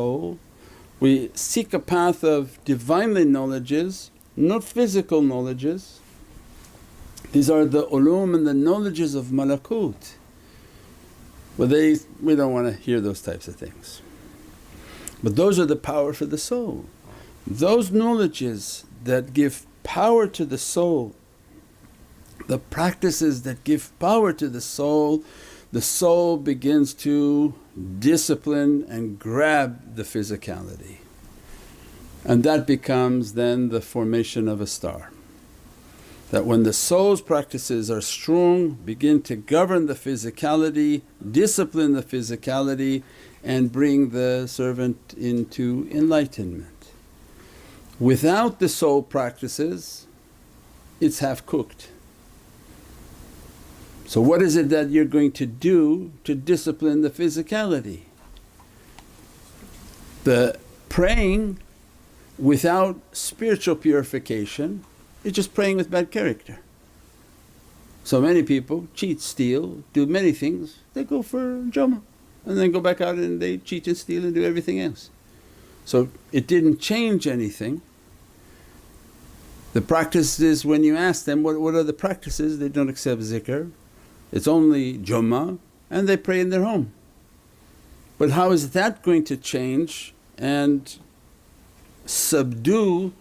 soul, we seek a path of Divinely knowledges, not physical knowledges. These are the ulum and the knowledges of malakut. But we don't want to hear those types of things. But those are the power for the soul. Those knowledges that give power to the soul, the practices that give power to the soul begins to discipline and grab the physicality, and that becomes then the formation of a star. That when the soul's practices are strong, begin to govern the physicality, discipline the physicality and bring the servant into enlightenment. Without the soul practices, it's half cooked. So what is it that you're going to do to discipline the physicality? The praying without spiritual purification is just praying with bad character. So many people cheat, steal, do many things, they go for Jum'ah and then go back out and they cheat and steal and do everything else. So it didn't change anything. The practices, when you ask them, what are the practices? They don't accept zikr. It's only Jummah and they pray in their home. But how is that going to change and subdue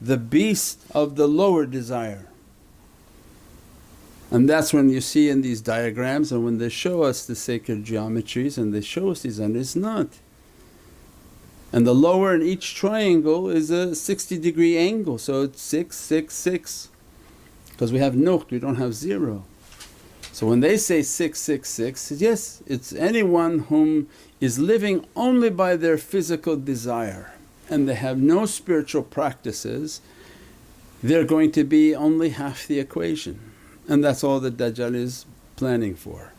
the beast of the lower desire? And that's when you see in these diagrams and when they show us the sacred geometries and they show us these, and it's not. And the lower in each triangle is a 60-degree angle, so it's 6, 6, 6 because we have nuqt, we don't have 0. So when they say 6, 6, 6, yes, it's anyone whom is living only by their physical desire and they have no spiritual practices, they're going to be only half the equation, and that's all that Dajjal is planning for.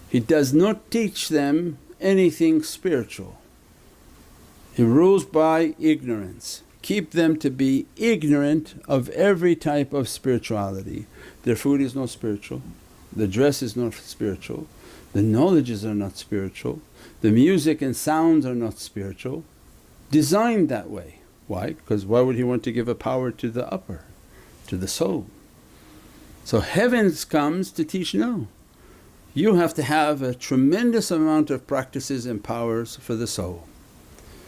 He does not teach them anything spiritual. He rules by ignorance, keep them to be ignorant of every type of spirituality. Their food is not spiritual, the dress is not spiritual, the knowledges are not spiritual, the music and sounds are not spiritual, designed that way. Why? Because why would he want to give a power to the upper, to the soul? So heavens comes to teach, no, you have to have a tremendous amount of practices and powers for the soul.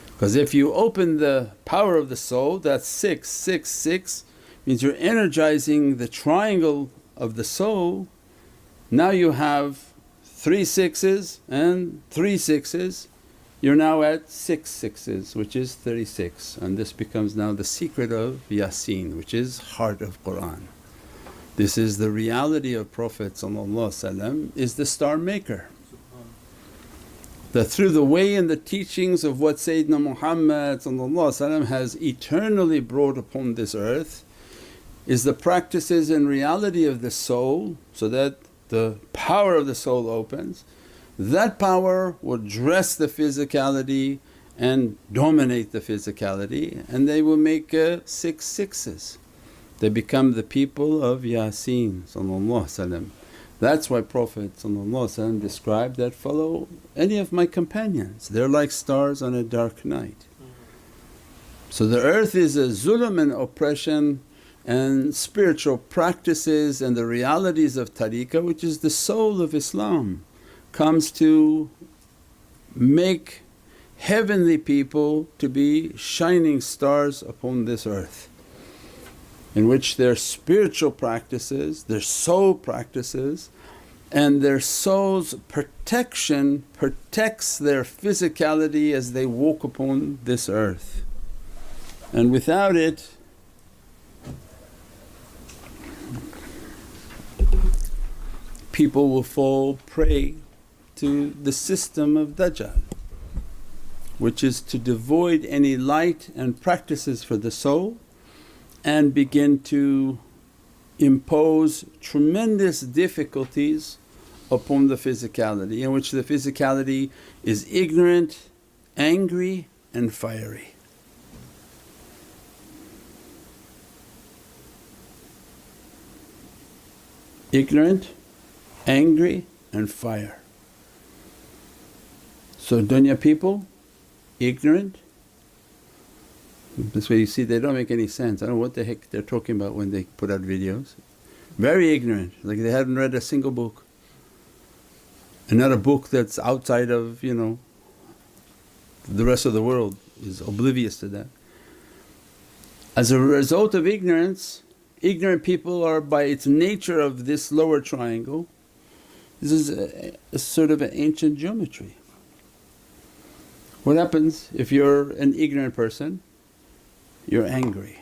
Because if you open the power of the soul, that's 6, 6, 6 means you're energizing the triangle of the soul. Now you have 3 6s and 3 6s, you're now at 6 6s which is 36, and this becomes now the secret of YASIN, which is heart of Qur'an. This is the reality of Prophet is the star maker. That through the way and the teachings of what Sayyidina Muhammad has eternally brought upon this earth is the practices and reality of the soul, so that the power of the soul opens. That power will dress the physicality and dominate the physicality, and they will make 6 6s. They become the people of Yasin. That's why Prophet described that, follow any of my companions, they're like stars on a dark night. So the earth is a zulm and oppression, and spiritual practices and the realities of tariqah, which is the soul of Islam, comes to make heavenly people to be shining stars upon this earth, in which their spiritual practices, their soul practices and their soul's protection protects their physicality as they walk upon this earth. And without it people will fall prey to the system of Dajjal, which is to devoid any light and practices for the soul and begin to impose tremendous difficulties upon the physicality, in which the physicality is ignorant, angry and fiery. Ignorant, angry and fire. So dunya people, ignorant. This way you see they don't make any sense. I don't know what the heck they're talking about when they put out videos. Very ignorant, like they haven't read a single book, and not a book that's outside of the rest of the world is oblivious to that. As a result of ignorance, ignorant people are by its nature of this lower triangle, this is a sort of an ancient geometry. What happens if you're an ignorant person? You're angry.